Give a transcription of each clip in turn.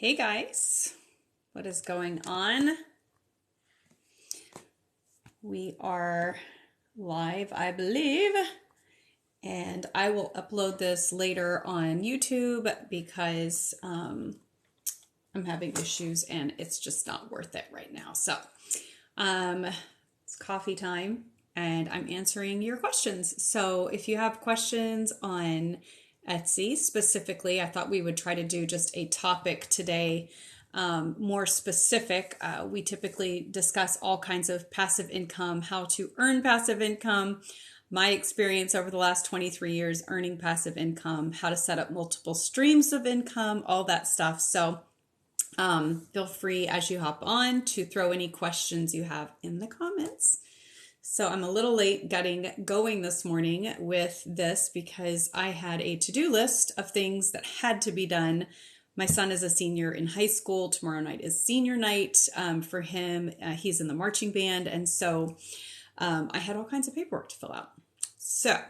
Hey guys, what is going on? We are live, I believe, and I will upload this later on YouTube because I'm having issues and it's just not worth it right now. So it's coffee time and I'm answering your questions. So if you have questions on Etsy specifically, I thought we would try to do just a topic today, more specific. We typically discuss all kinds of passive income, how to earn passive income, my experience over the last 23 years earning passive income, how to set up multiple streams of income, all that stuff. So feel free as you hop on to throw any questions you have in the comments. So I'm a little late getting going this morning with this because I had a to-do list of things that had to be done. My son is a senior in high school. Tomorrow night is senior night for him. He's in the marching band. And so I had all kinds of paperwork to fill out. So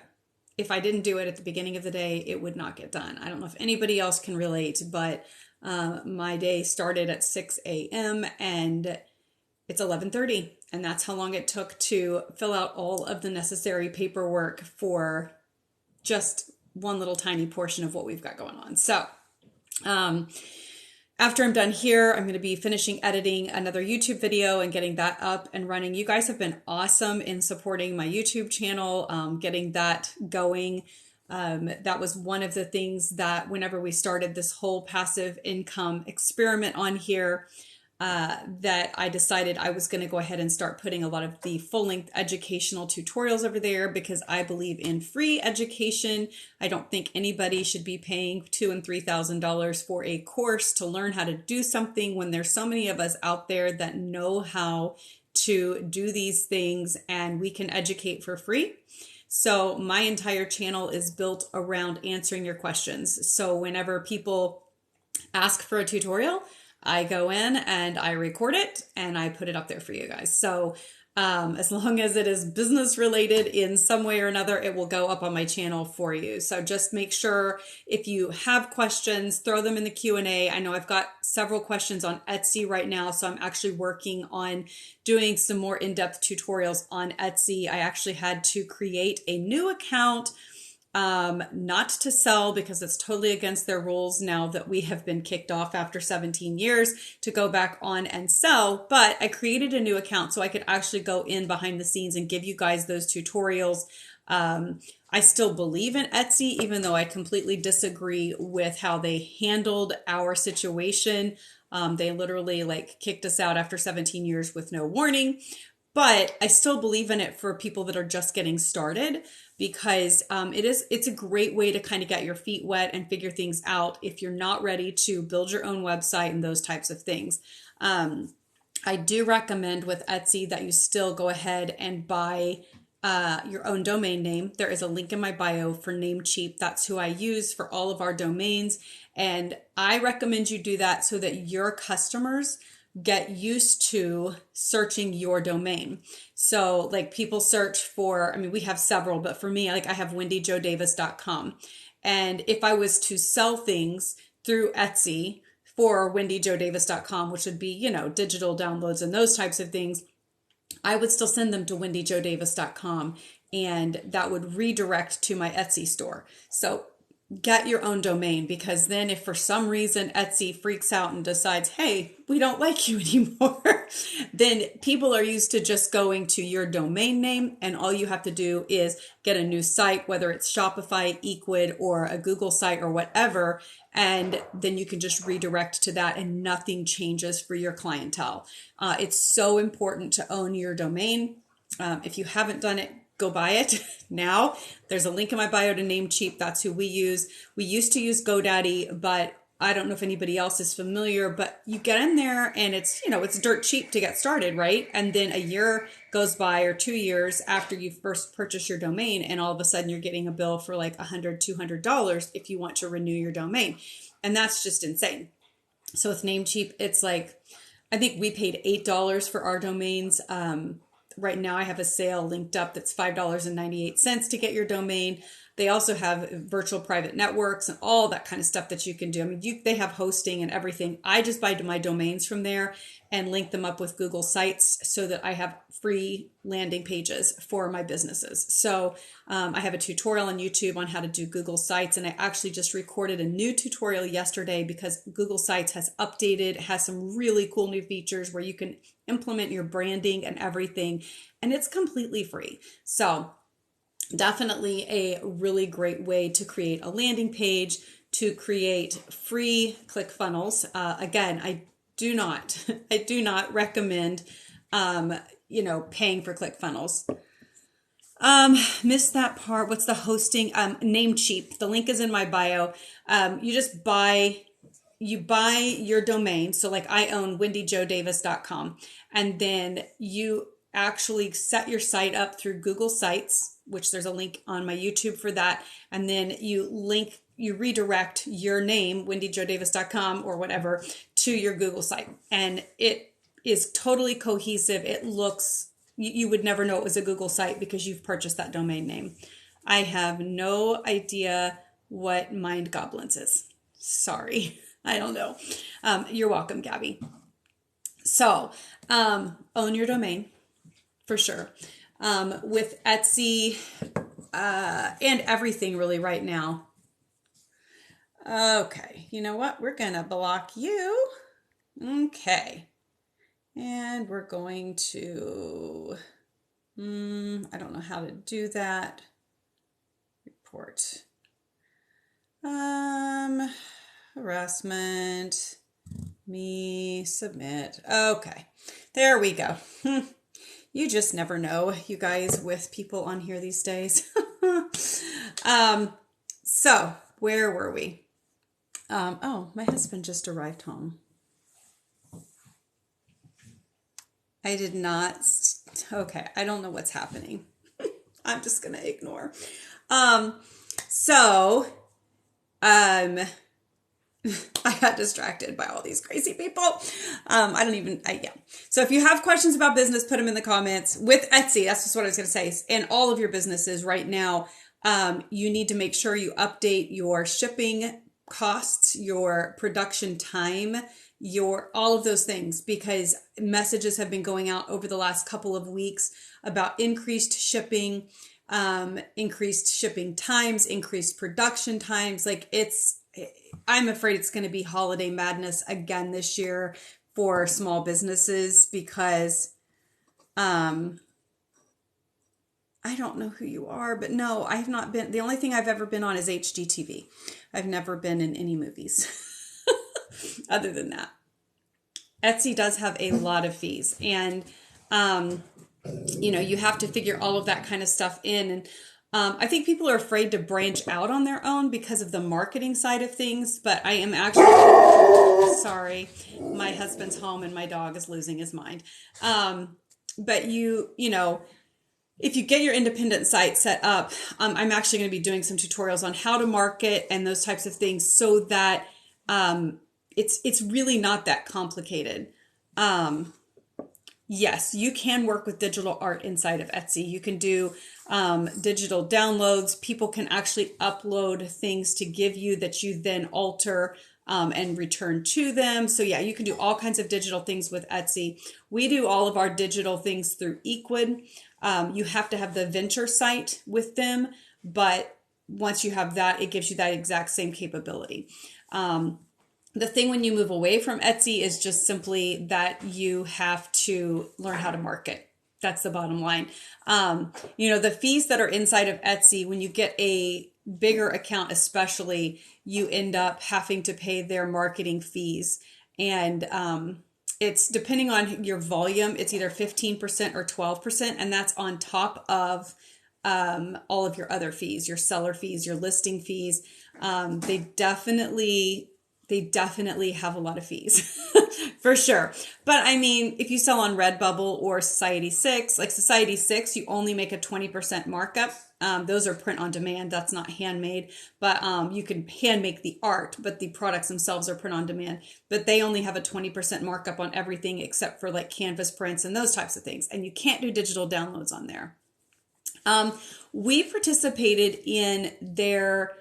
if I didn't do it at the beginning of the day, it would not get done. I don't know if anybody else can relate, but my day started at 6 a.m. and it's 11:30, and that's how long it took to fill out all of the necessary paperwork for just one little tiny portion of what we've got going on. So after I'm done here, I'm going to be finishing editing another YouTube video and getting that up and running. You guys have been awesome in supporting my YouTube channel, getting that going. That was one of the things that whenever we started this whole passive income experiment on here, that I decided I was going to go ahead and start putting a lot of the full-length educational tutorials over there because I believe in free education. I don't think anybody should be paying $2,000 and $3,000 for a course to learn how to do something when there's so many of us out there that know how to do these things and we can educate for free. So my entire channel is built around answering your questions. So whenever people ask for a tutorial, I go in and I record it and I put it up there for you guys. So as long as it is business related in some way or another, it will go up on my channel for you. So just make sure if you have questions, throw them in the Q&A. I know I've got several questions on Etsy right now, so I'm actually working on doing some more in-depth tutorials on Etsy. I actually had to create a new account, not to sell because it's totally against their rules now that we have been kicked off after 17 years to go back on and sell. But I created a new account so I could actually go in behind the scenes and give you guys those tutorials. I still believe in Etsy, even though I completely disagree with how they handled our situation. They literally kicked us out after 17 years with no warning. But I still believe in it for people that are just getting started because it's a great way to kind of get your feet wet and figure things out if you're not ready to build your own website and those types of things. I do recommend with Etsy that you still go ahead and buy your own domain name. There is a link in my bio for Namecheap. That's who I use for all of our domains. And I recommend you do that so that your customers get used to searching your domain. So people search for, we have several, but for me, I have wendyjodavis.com. And if I was to sell things through Etsy for wendyjodavis.com, which would be, digital downloads and those types of things, I would still send them to wendyjodavis.com and that would redirect to my Etsy store. So get your own domain, because then if for some reason Etsy freaks out and decides, hey, we don't like you anymore, then people are used to just going to your domain name, and all you have to do is get a new site, whether it's Shopify, Equid, or a Google site or whatever, and then you can just redirect to that and nothing changes for your clientele. It's so important to own your domain. If you haven't done it, go buy it now. There's a link in my bio to Namecheap. That's who we use. We used to use GoDaddy, but I don't know if anybody else is familiar, but you get in there and it's, it's dirt cheap to get started, right? And then a year goes by or 2 years after you first purchase your domain, and all of a sudden you're getting a bill for $100, $200 if you want to renew your domain. And that's just insane. So with Namecheap, it's I think we paid $8 for our domains. Right now I have a sale linked up that's $5.98 to get your domain. They also have virtual private networks and all that kind of stuff that you can do. I mean, they have hosting and everything. I just buy my domains from there and link them up with Google Sites so that I have free landing pages for my businesses. So I have a tutorial on YouTube on how to do Google Sites, and I actually just recorded a new tutorial yesterday because Google Sites has updated, has some really cool new features where you can implement your branding and everything, and it's completely free. So definitely a really great way to create a landing page, to create free ClickFunnels. Again, I do not recommend, paying for ClickFunnels. Missed that part. What's the hosting? Namecheap. The link is in my bio. You buy your domain. So like I own wendyjodavis.com, and then you actually set your site up through Google Sites, which there's a link on my YouTube for that. And then you redirect your name, wendyjodavis.com or whatever, to your Google site. And it is totally cohesive. It looks, you would never know it was a Google site because you've purchased that domain name. I have no idea what Mind Goblins is. Sorry. I don't know. You're welcome, Gabby. So, own your domain for sure. With Etsy, and everything really right now. Okay. You know what? We're going to block you. Okay. And we're going to, I don't know how to do that. Report. Harassment. Me. Submit. Okay. There we go. You just never know, you guys, with people on here these days. So where were we? My husband just arrived home. I did not. Okay. I don't know what's happening. I'm just going to ignore. I got distracted by all these crazy people. Yeah. So if you have questions about business, put them in the comments. With Etsy, that's just what I was going to say. And all of your businesses right now, you need to make sure you update your shipping costs, your production time, all of those things, because messages have been going out over the last couple of weeks about increased shipping times, increased production times. I'm afraid it's going to be holiday madness again this year for small businesses because, I don't know who you are, but no, I have not been. The only thing I've ever been on is HGTV. I've never been in any movies other than that. Etsy does have a lot of fees, and, you have to figure all of that kind of stuff in. And I think people are afraid to branch out on their own because of the marketing side of things, but I am actually, sorry, my husband's home and my dog is losing his mind. But if you get your independent site set up, I'm actually going to be doing some tutorials on how to market and those types of things so that it's really not that complicated. Yes, you can work with digital art inside of Etsy. You can do digital downloads. People can actually upload things to give you that you then alter and return to them. So yeah, you can do all kinds of digital things with Etsy. We do all of our digital things through Equid. You have to have the venture site with them, but once you have that, it gives you that exact same capability. The thing when you move away from Etsy is just simply that you have to learn how to market. That's the bottom line. The fees that are inside of Etsy, when you get a bigger account especially, you end up having to pay their marketing fees. And it's depending on your volume, it's either 15% or 12%. And that's on top of all of your other fees, your seller fees, your listing fees. They definitely have a lot of fees for sure. But I mean, if you sell on Redbubble or Society6, like Society6, you only make a 20% markup. Those are print on demand. That's not handmade, but you can hand make the art, but the products themselves are print on demand. But they only have a 20% markup on everything except for like canvas prints and those types of things. And you can't do digital downloads on there. We participated in their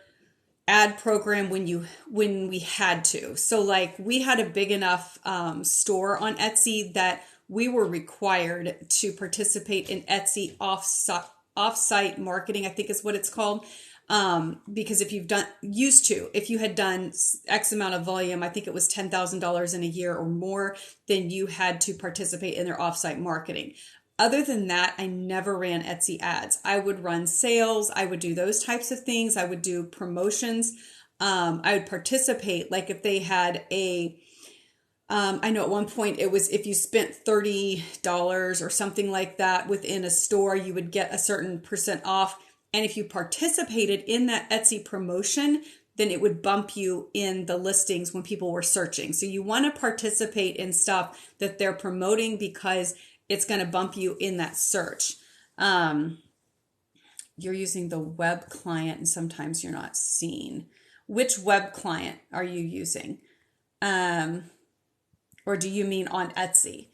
ad program when we had to. So like we had a big enough store on Etsy that we were required to participate in Etsy off-site marketing, I think is what it's called. Because if you had done X amount of volume, I think it was $10,000 in a year or more, then you had to participate in their off-site marketing. Other than that, I never ran Etsy ads. I would run sales. I would do those types of things. I would do promotions. I would participate. Like if they had I know at one point it was if you spent $30 or something like that within a store, you would get a certain percent off. And if you participated in that Etsy promotion, then it would bump you in the listings when people were searching. So you want to participate in stuff that they're promoting because it's going to bump you in that search. You're using the web client and sometimes you're not seen. Which web client are you using? Or do you mean on Etsy?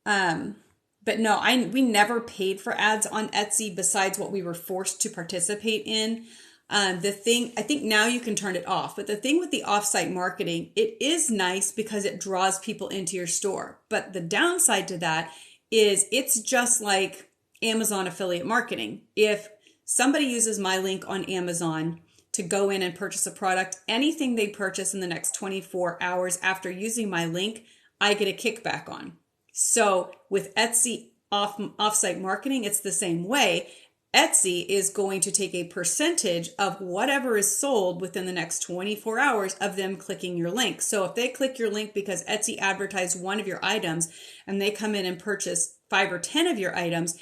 But no, we never paid for ads on Etsy besides what we were forced to participate in. I think now you can turn it off, but the thing with the offsite marketing, it is nice because it draws people into your store. But the downside to that is it's just like Amazon affiliate marketing. If somebody uses my link on Amazon to go in and purchase a product, anything they purchase in the next 24 hours after using my link, I get a kickback on. So with Etsy offsite marketing, it's the same way. Etsy is going to take a percentage of whatever is sold within the next 24 hours of them clicking your link. So if they click your link because Etsy advertised one of your items and they come in and purchase 5 or 10 of your items,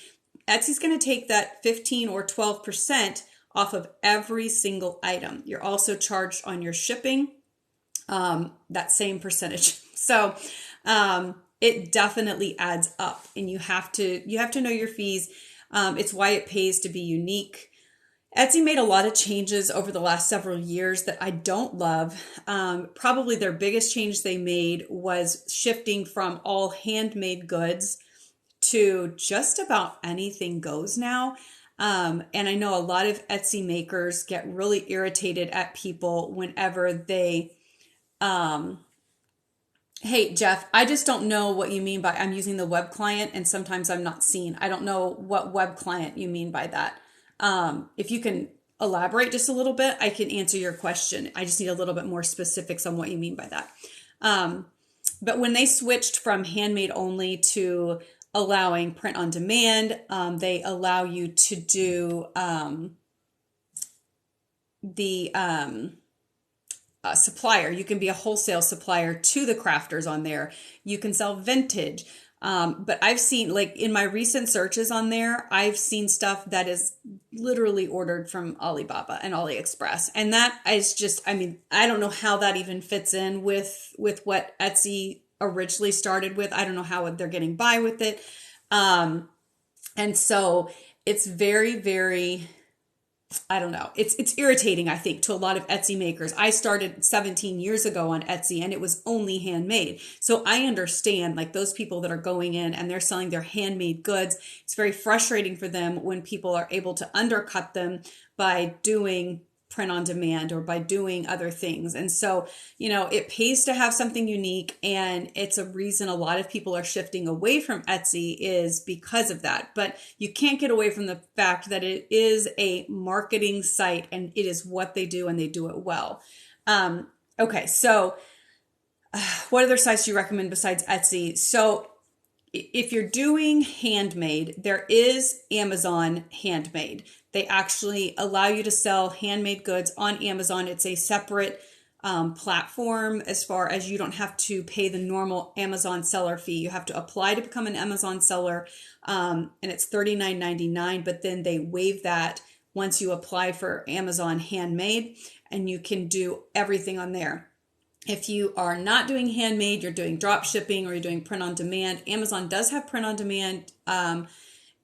Etsy's going to take that 15 or 12% off of every single item. You're also charged on your shipping, that same percentage. So it definitely adds up, and you have to know your fees. It's why it pays to be unique. Etsy made a lot of changes over the last several years that I don't love. Probably their biggest change they made was shifting from all handmade goods to just about anything goes now. And I know a lot of Etsy makers get really irritated at people whenever they, hey, Jeff, I just don't know what you mean by I'm using the web client and sometimes I'm not seen. I don't know what web client you mean by that. If you can elaborate just a little bit, I can answer your question. I just need a little bit more specifics on what you mean by that. But when they switched from handmade only to allowing print on demand, they allow you to do the supplier. You can be a wholesale supplier to the crafters on there. You can sell vintage. But I've seen, like in my recent searches on there, I've seen stuff that is literally ordered from Alibaba and AliExpress. And that is just, I mean, I don't know how that even fits in with what Etsy originally started with. I don't know how they're getting by with it. And so it's very, very, I don't know. It's irritating, I think, to a lot of Etsy makers. I started 17 years ago on Etsy and it was only handmade. So I understand like those people that are going in and they're selling their handmade goods. It's very frustrating for them when people are able to undercut them by doing print on demand or by doing other things. And so, you know, it pays to have something unique, and it's a reason a lot of people are shifting away from Etsy is because of that. But you can't get away from the fact that it is a marketing site and it is what they do and they do it well. Okay, so what other sites do you recommend besides Etsy? So if you're doing handmade, there is Amazon Handmade. They actually allow you to sell handmade goods on Amazon. It's a separate platform as far as you don't have to pay the normal Amazon seller fee. You have to apply to become an Amazon seller, and it's $39.99, but then they waive that once you apply for Amazon Handmade, and you can do everything on there. If you are not doing handmade, you're doing drop shipping or you're doing print on demand, Amazon does have print on demand.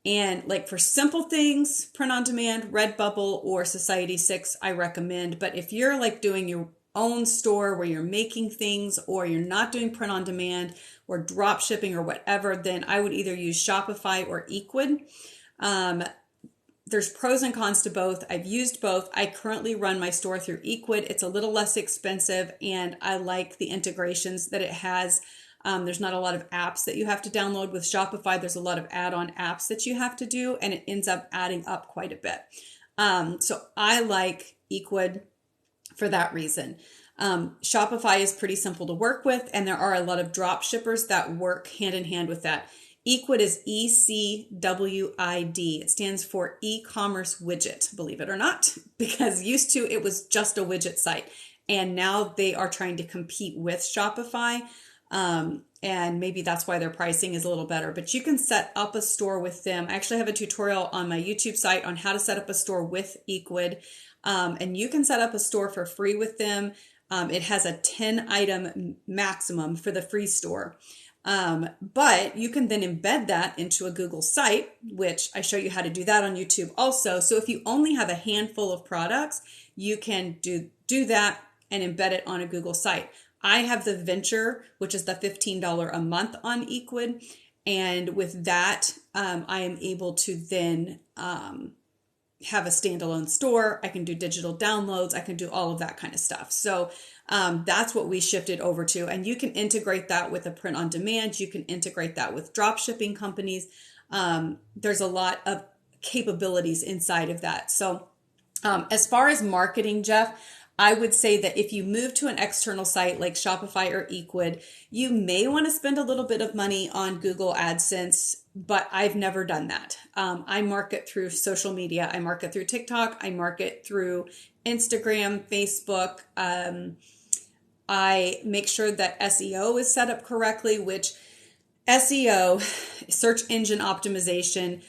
And like for simple things, print on demand, Redbubble or Society6, I recommend. But if you're like doing your own store where you're making things or you're not doing print on demand or drop shipping or whatever, then I would either use Shopify or Equid. there's pros and cons to both. I've used both. I currently run my store through Equid. It's a little less expensive, and I like the integrations that it has. There's not a lot of apps that you have to download with Shopify. There's a lot of add-on apps that you have to do, and it ends up adding up quite a bit. So I like Equid for that reason. Shopify is pretty simple to work with, and there are a lot of drop shippers that work hand in hand with that. Equid is ECWID. It stands for e-commerce widget, believe it or not, because used to it was just a widget site, and now they are trying to compete with Shopify. And maybe that's why their pricing is a little better, but you can set up a store with them. I actually have a tutorial on my YouTube site on how to set up a store with Equid. And you can set up a store for free with them. It has a 10 item maximum for the free store. But you can then embed that into a Google site, which I show you how to do that on YouTube also. So if you only have a handful of products, you can do that and embed it on a Google site. I have the Venture, which is the $15 a month on Equid. And with that, I am able to then have a standalone store. I can do digital downloads. I can do all of that kind of stuff. So that's what we shifted over to. And you can integrate that with a print on demand. You can integrate that with drop shipping companies. There's a lot of capabilities inside of that. So as far as marketing, Jeff, I would say that if you move to an external site like Shopify or Equid, you may want to spend a little bit of money on Google AdSense, but I've never done that. I market through social media. I market through TikTok. I market through Instagram, Facebook. I make sure that SEO is set up correctly, which SEO, search engine optimization,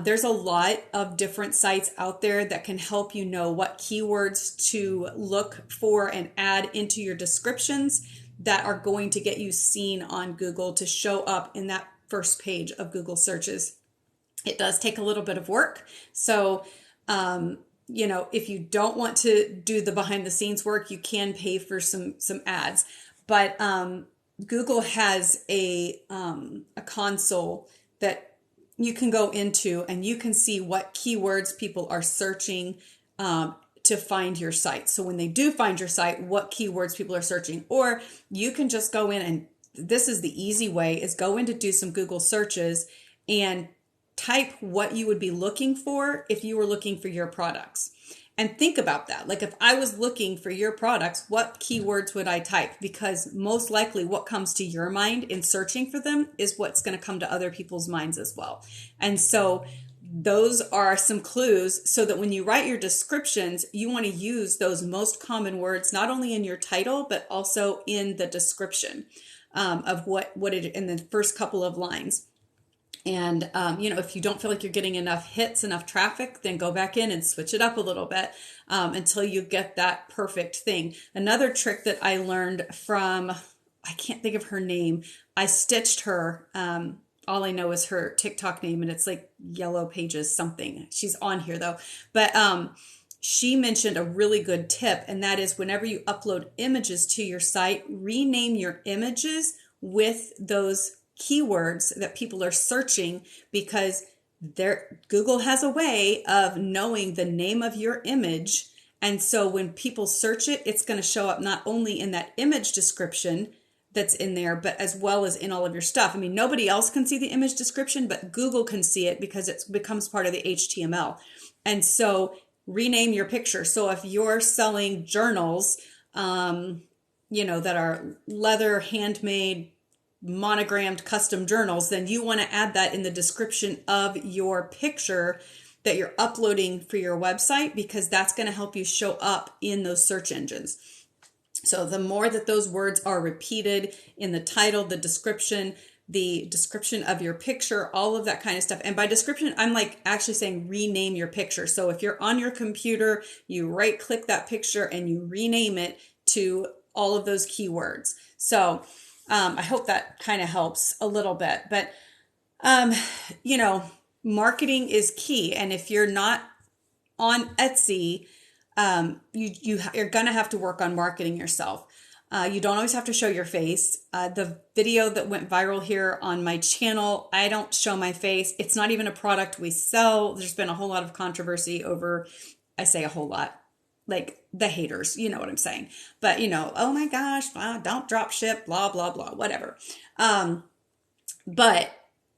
there's a lot of different sites out there that can help you know what keywords to look for and add into your descriptions that are going to get you seen on Google to show up in that first page of Google searches. It does take a little bit of work. So, if you don't want to do the behind the scenes work, you can pay for some ads. But Google has a console that you can go into and you can see what keywords people are searching to find your site. So when they do find your site, what keywords people are searching, or you can just go in, and this is the easy way, is go in to do some Google searches and type what you would be looking for if you were looking for your products. And think about that. Like if I was looking for your products, what keywords would I type? Because most likely what comes to your mind in searching for them is what's going to come to other people's minds as well. And so those are some clues so that when you write your descriptions, you want to use those most common words, not only in your title, but also in the description of what it in the first couple of lines. And, if you don't feel like you're getting enough hits, enough traffic, then go back in and switch it up a little bit until you get that perfect thing. Another trick that I learned from, I can't think of her name. I stitched her. All I know is her TikTok name, and it's like Yellow Pages something. She's on here though. But she mentioned a really good tip, and that is whenever you upload images to your site, rename your images with those keywords that people are searching, because Google has a way of knowing the name of your image. And so when people search it, it's going to show up not only in that image description that's in there, but as well as in all of your stuff. I mean, nobody else can see the image description, but Google can see it because it becomes part of the HTML. And so rename your picture. So if you're selling journals, that are leather, handmade, monogrammed custom journals, then you want to add that in the description of your picture that you're uploading for your website, because that's going to help you show up in those search engines. So the more that those words are repeated in the title, the description of your picture, all of that kind of stuff. And by description, I'm like actually saying rename your picture. So if you're on your computer, you right click that picture and you rename it to all of those keywords. So I hope that kind of helps a little bit, but, marketing is key. And if you're not on Etsy, you're going to have to work on marketing yourself. You don't always have to show your face. The video that went viral here on my channel, I don't show my face. It's not even a product we sell. There's been a whole lot of controversy over, I say a whole lot, like the haters, you know what I'm saying. But, you know, oh my gosh, wow, don't drop ship, blah, blah, blah, whatever. But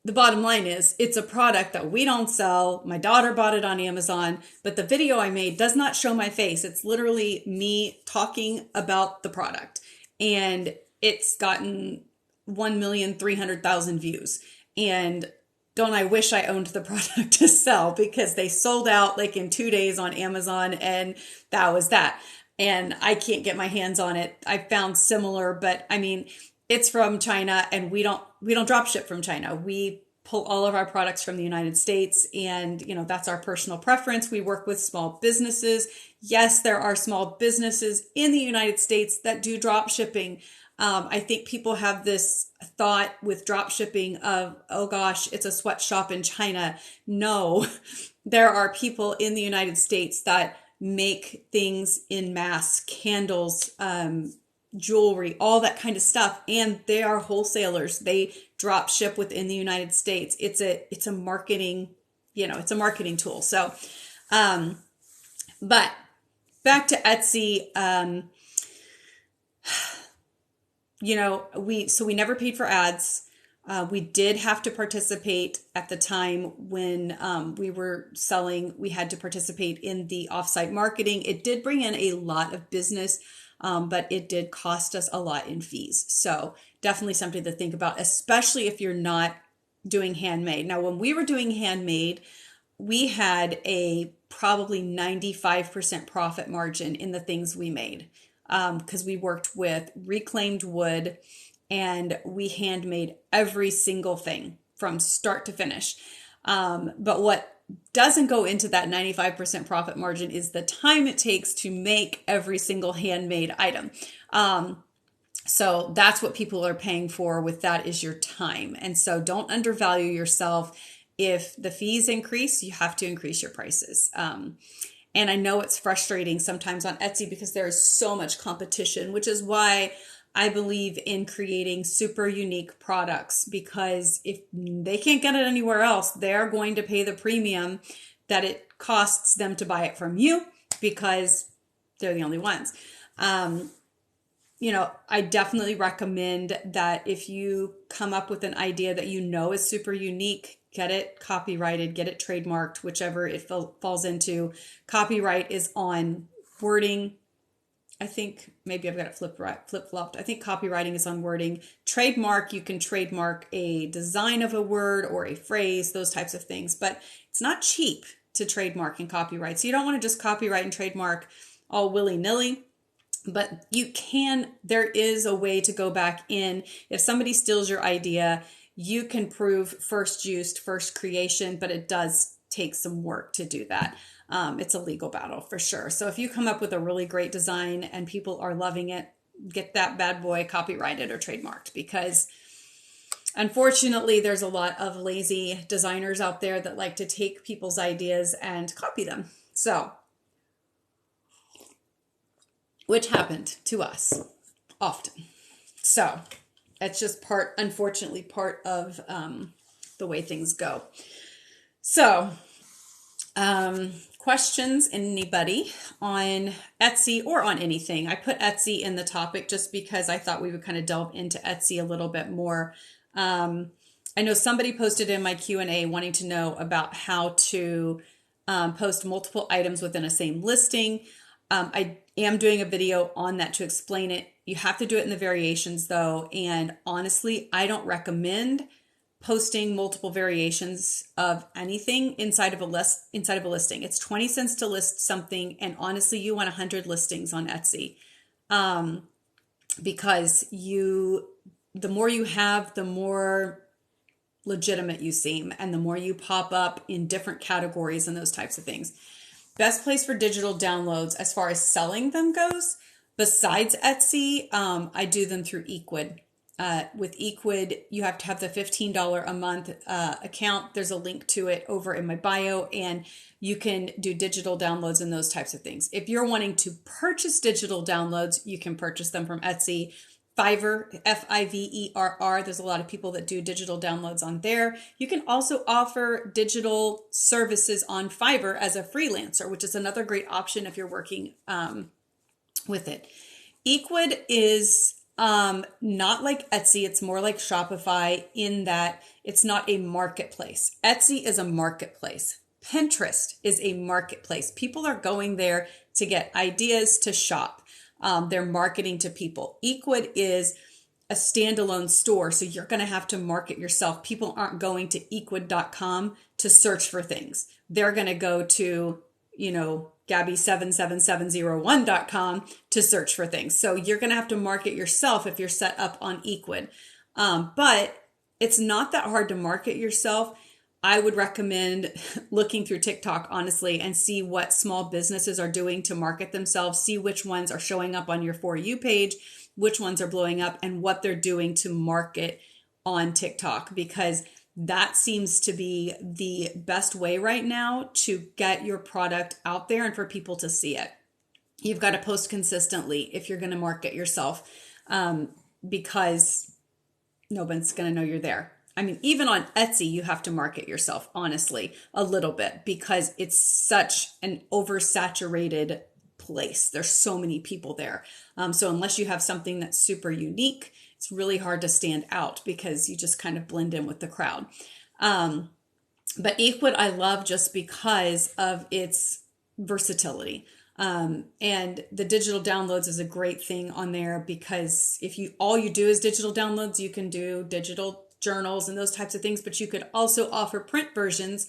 the bottom line is it's a product that we don't sell. My daughter bought it on Amazon, but the video I made does not show my face. It's literally me talking about the product, and it's gotten 1,300,000 views. And don't I wish I owned the product to sell, because they sold out like in 2 days on Amazon, and that was that. And I can't get my hands on it. I found similar, but I mean, it's from China, and we don't drop ship from China. We pull all of our products from the United States, and you know, that's our personal preference. We work with small businesses. Yes, there are small businesses in the United States that do drop shipping. I think people have this thought with drop shipping of, oh gosh, it's a sweatshop in China. No, there are people in the United States that make things in mass, candles, jewelry, all that kind of stuff. And they are wholesalers. They drop ship within the United States. It's a marketing, you know, it's a marketing tool. So, but back to Etsy, you know, we never paid for ads. We did have to participate at the time when we were selling. We had to participate in the offsite marketing. It did bring in a lot of business, but it did cost us a lot in fees. So definitely something to think about, especially if you're not doing handmade. Now, when we were doing handmade, we had a probably 95% profit margin in the things we made, because we worked with reclaimed wood, and we handmade every single thing from start to finish. But what doesn't go into that 95% profit margin is the time it takes to make every single handmade item. So that's what people are paying for with that, is your time. And so don't undervalue yourself. If the fees increase, you have to increase your prices. And I know it's frustrating sometimes on Etsy because there is so much competition, which is why I believe in creating super unique products, because if they can't get it anywhere else, they're going to pay the premium that it costs them to buy it from you, because they're the only ones. You know, I definitely recommend that if you come up with an idea that you know is super unique, get it copyrighted, get it trademarked, whichever it falls into. Copyright is on wording. I think maybe I've got it flip-flopped. I think copywriting is on wording. Trademark, you can trademark a design of a word or a phrase, those types of things. But it's not cheap to trademark and copyright. So you don't want to just copyright and trademark all willy-nilly. But you can, there is a way to go back in. If somebody steals your idea, you can prove first use, first creation, but it does take some work to do that. It's a legal battle for sure. So if you come up with a really great design and people are loving it, get that bad boy copyrighted or trademarked, because unfortunately there's a lot of lazy designers out there that like to take people's ideas and copy them. So, which happened to us often. So that's just unfortunately part of the way things go. So, questions, anybody on Etsy or on anything? I put Etsy in the topic just because I thought we would kind of delve into Etsy a little bit more. I know somebody posted in my Q&A wanting to know about how to post multiple items within a same listing. I am doing a video on that to explain it. You have to do it in the variations though. And honestly, I don't recommend posting multiple variations of anything inside of a listing. It's 20 cents to list something. And honestly, you want 100 listings on Etsy. Because the more you have, the more legitimate you seem, and the more you pop up in different categories and those types of things. Best place for digital downloads as far as selling them goes, besides Etsy, I do them through Equid. With Equid, you have to have the $15 a month account. There's a link to it over in my bio, and you can do digital downloads and those types of things. If you're wanting to purchase digital downloads, you can purchase them from Etsy. Fiverr, Fiverr. There's a lot of people that do digital downloads on there. You can also offer digital services on Fiverr as a freelancer, which is another great option if you're working with it. Equid is not like Etsy. It's more like Shopify in that it's not a marketplace. Etsy is a marketplace. Pinterest is a marketplace. People are going there to get ideas to shop. They're marketing to people. Equid is a standalone store, so you're going to have to market yourself. People aren't going to equid.com to search for things. They're going to go to, Gabby77701.com to search for things. So you're going to have to market yourself if you're set up on Equid. But it's not that hard to market yourself. I would recommend looking through TikTok, honestly, and see what small businesses are doing to market themselves, see which ones are showing up on your For You page, which ones are blowing up, and what they're doing to market on TikTok, because that seems to be the best way right now to get your product out there and for people to see it. You've got to post consistently if you're going to market yourself, because nobody's going to know you're there. I mean, even on Etsy, you have to market yourself, honestly, a little bit, because it's such an oversaturated place. There's so many people there. So unless you have something that's super unique, it's really hard to stand out because you just kind of blend in with the crowd. But Equid I love just because of its versatility. And the digital downloads is a great thing on there, because if all you do is digital downloads, you can do digital journals and those types of things, but you could also offer print versions.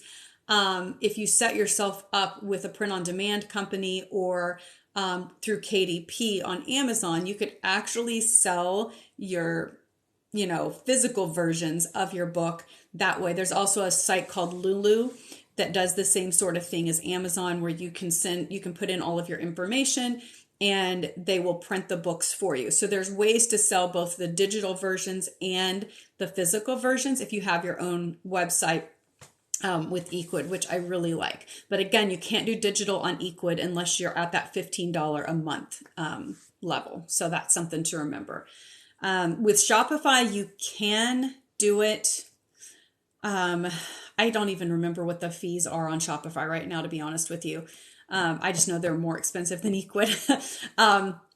If you set yourself up with a print on demand company or through KDP on Amazon, you could actually sell your, physical versions of your book that way. There's also a site called Lulu that does the same sort of thing as Amazon, where you can put in all of your information and they will print the books for you. So there's ways to sell both the digital versions and the physical versions if you have your own website with Equid, which I really like. But again, you can't do digital on Equid unless you're at that $15 a month level. So that's something to remember. With Shopify, you can do it. I don't even remember what the fees are on Shopify right now, to be honest with you. I just know they're more expensive than Equid.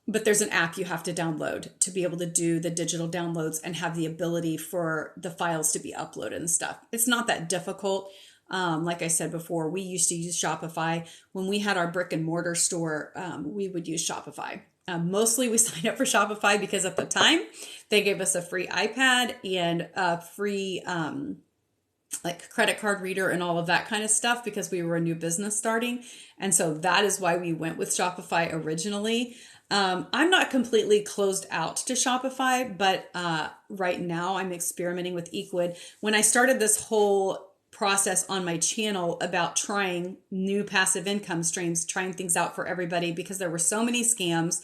But there's an app you have to download to be able to do the digital downloads and have the ability for the files to be uploaded and stuff. It's not that difficult. Like I said before, we used to use Shopify. When we had our brick and mortar store, we would use Shopify. Mostly we signed up for Shopify because at the time they gave us a free iPad and a free credit card reader and all of that kind of stuff, because we were a new business starting. And so that is why we went with Shopify originally. I'm not completely closed out to Shopify, but right now I'm experimenting with Equid. When I started this whole process on my channel about trying new passive income streams, trying things out for everybody, because there were so many scams.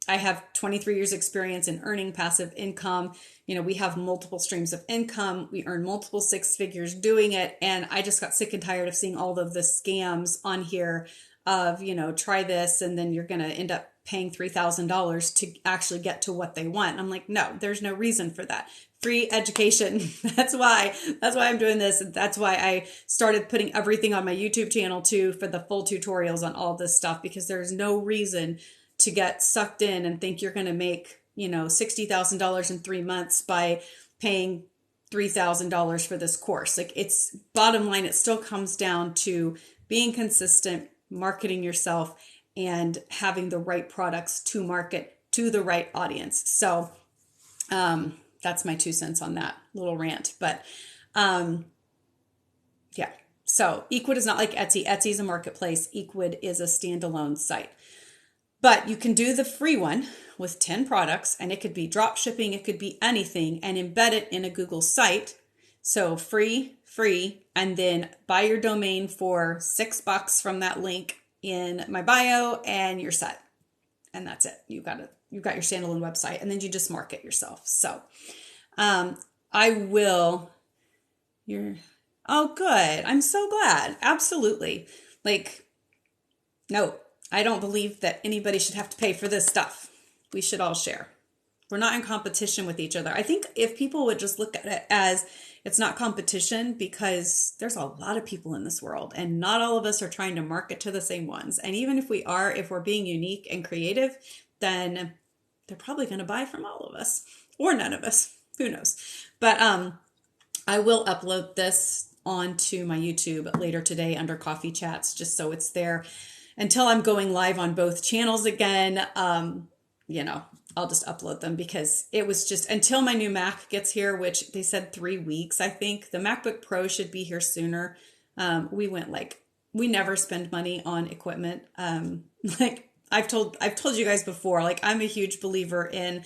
I have 23 years experience in earning passive income. We have multiple streams of income. We earn multiple six figures doing it. And I just got sick and tired of seeing all of the scams on here of, try this and then you're going to end up paying $3,000 to actually get to what they want. I'm like, no, there's no reason for that. Free education. That's why I'm doing this. And that's why I started putting everything on my YouTube channel too, for the full tutorials on all this stuff, because there's no reason to get sucked in and think you're going to make, $60,000 in 3 months by paying $3,000 for this course. Like, it's bottom line, it still comes down to being consistent, marketing yourself, and having the right products to market to the right audience. So that's my 2 cents on that little rant. But yeah, so Equid is not like Etsy. Etsy is a marketplace. Equid is a standalone site. But you can do the free one with 10 products, and it could be drop shipping, it could be anything, and embed it in a Google site. So free, and then buy your domain for $6 from that link in my bio, and you're set. And that's it. You got you've got your standalone website, and then you just market yourself. So I will. You're oh good. I'm so glad. Absolutely. Like, no, I don't believe that anybody should have to pay for this stuff. We should all share. We're not in competition with each other. I think if people would just look at it as it's not competition, because there's a lot of people in this world and not all of us are trying to market to the same ones. And even if we are, if we're being unique and creative, then they're probably going to buy from all of us or none of us. Who knows? But I will upload this onto my YouTube later today under Coffee Chats, just so it's there until I'm going live on both channels again. I'll just upload them because it was just until my new Mac gets here, which they said 3 weeks, I think. The MacBook Pro should be here sooner. We never spend money on equipment. I've told you guys before, like I'm a huge believer in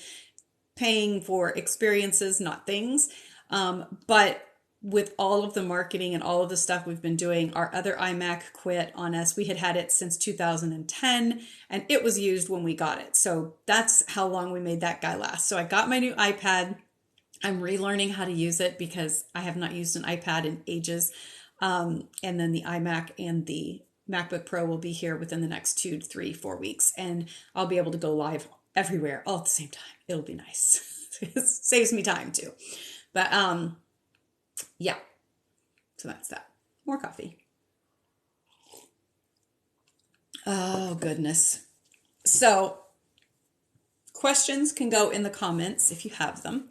paying for experiences, not things. But with all of the marketing and all of the stuff we've been doing, our other iMac quit on us. We had it since 2010 and it was used when we got it. So that's how long we made that guy last. So I got my new iPad. I'm relearning how to use it because I have not used an iPad in ages. And then the iMac and the MacBook Pro will be here within the next 2 to 3, 4 weeks. And I'll be able to go live everywhere all at the same time. It'll be nice. It saves me time too. But yeah, so that's that. More coffee. Oh, goodness. So questions can go in the comments if you have them.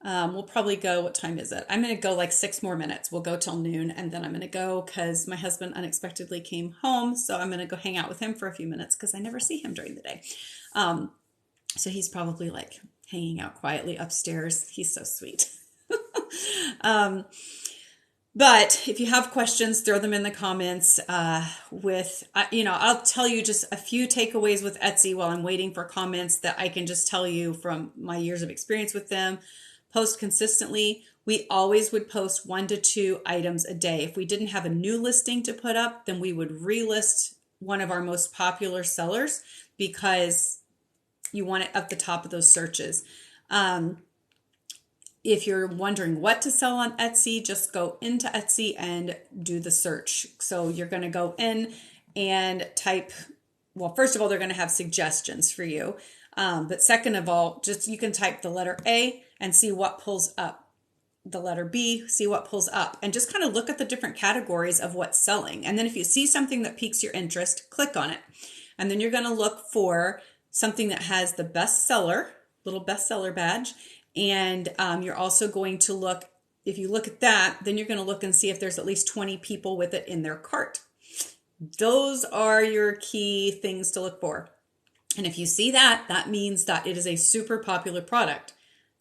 We'll probably go, what time is it? I'm going to go like 6 more minutes. We'll go till noon and then I'm going to go because my husband unexpectedly came home. So I'm going to go hang out with him for a few minutes because I never see him during the day. So he's probably like hanging out quietly upstairs. He's so sweet. But if you have questions, throw them in the comments. I'll tell you just a few takeaways with Etsy while I'm waiting for comments that I can just tell you from my years of experience with them. Post consistently. We always would post 1 to 2 items a day. If we didn't have a new listing to put up, then we would relist one of our most popular sellers because you want it at the top of those searches. If you're wondering what to sell on Etsy, just go into Etsy and do the search. So you're going to go in and type, well, first of all, they're going to have suggestions for you. But second of all, just you can type the letter A and see what pulls up. The letter B, see what pulls up. And just kind of look at the different categories of what's selling. And then if you see something that piques your interest, click on it. And then you're going to look for something that has the bestseller, little bestseller badge. And you're also going to look, if you look at that, then you're going to look and see if there's at least 20 people with it in their cart. Those are your key things to look for. And if you see that, that means that it is a super popular product.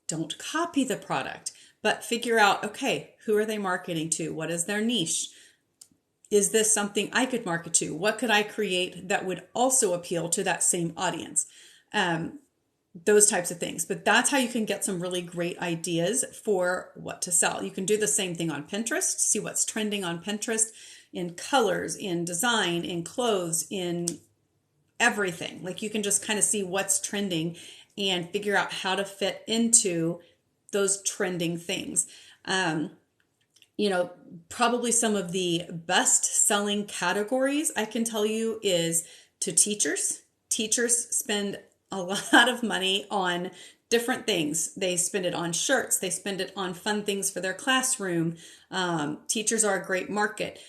Don't copy the product, but figure out, okay, who are they marketing to? What is their niche? Is this something I could market to? What could I create that would also appeal to that same audience? Those types of things. But that's how you can get some really great ideas for what to sell. You can do the same thing on Pinterest, see what's trending on Pinterest in colors, in design, in clothes, in everything. Like you can just kind of see what's trending and figure out how to fit into those trending things. Probably some of the best selling categories I can tell you is to teachers. Teachers spend a lot of money on different things. They spend it on shirts. They spend it on fun things for their classroom. Teachers are a great market.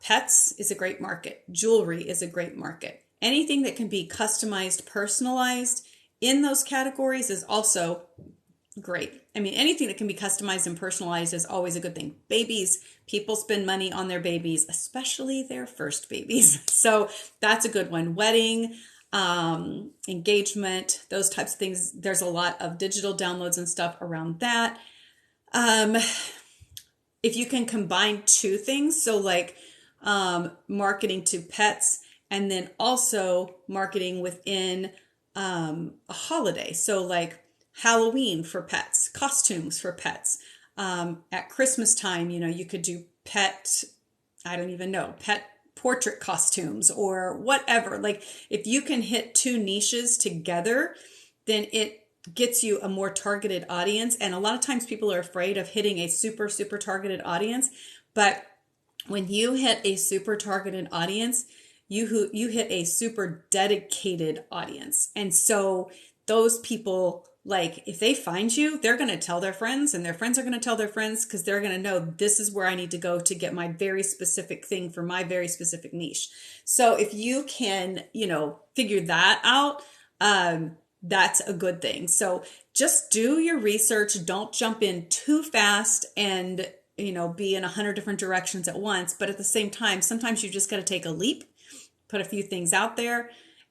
Pets is a great market. Jewelry is a great market. Anything that can be customized, personalized in those categories is also great. I mean, anything that can be customized and personalized is always a good thing. Babies, people spend money on their babies, especially their first babies. So that's a good one. Wedding, engagement, those types of things. There's a lot of digital downloads and stuff around that. If you can combine 2 things, so like marketing to pets and then also marketing within a holiday. So like Halloween for pets, costumes for pets. At Christmas time, you could do pet portrait costumes or whatever. Like if you can hit 2 niches together, then it gets you a more targeted audience. And a lot of times people are afraid of hitting a super, super targeted audience. But when you hit a super targeted audience, you hit a super dedicated audience. And so those people, like, if they find you, they're going to tell their friends, and their friends are going to tell their friends, because they're going to know this is where I need to go to get my very specific thing for my very specific niche. So if you can, figure that out, that's a good thing. So just do your research. Don't jump in too fast and, be in 100 different directions at once. But at the same time, sometimes you just got to take a leap, put a few things out there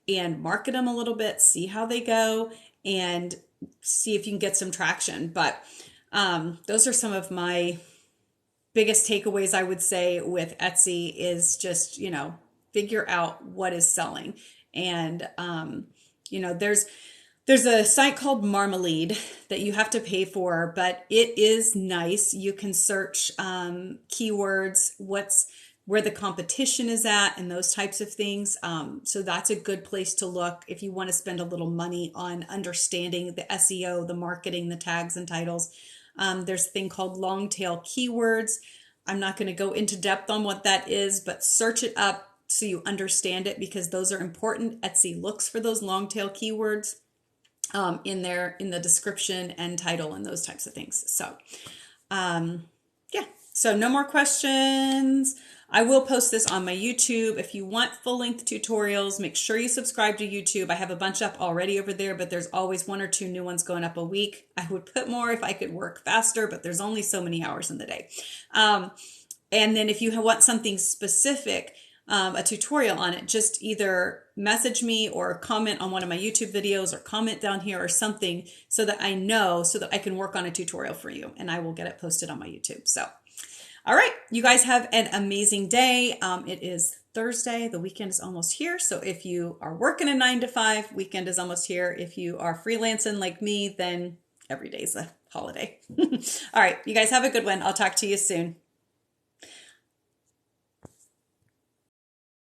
and market them a little bit, see how they go, and see if you can get some traction. But those are some of my biggest takeaways, I would say, with Etsy is just, figure out what is selling. And, there's a site called Marmalade that you have to pay for, but it is nice. You can search keywords, where the competition is at, and those types of things. So that's a good place to look if you want to spend a little money on understanding the SEO, the marketing, the tags and titles. There's a thing called long tail keywords. I'm not going to go into depth on what that is, but search it up so you understand it, because those are important. Etsy looks for those long tail keywords in the description and title and those types of things. So, yeah. So no more questions. I will post this on my YouTube. If you want full-length tutorials, make sure you subscribe to YouTube. I have a bunch up already over there, but there's always 1 or 2 new ones going up a week. I would put more if I could work faster, but there's only so many hours in the day. And then if you want something specific, a tutorial on it, just either message me or comment on one of my YouTube videos or comment down here or something, so that I know, so that I can work on a tutorial for you, and I will get it posted on my YouTube. So, all right, you guys have an amazing day. It is Thursday. The weekend is almost here. So if you are working a 9 to 5, weekend is almost here. If you are freelancing like me, then every day is a holiday. All right, you guys have a good one. I'll talk to you soon.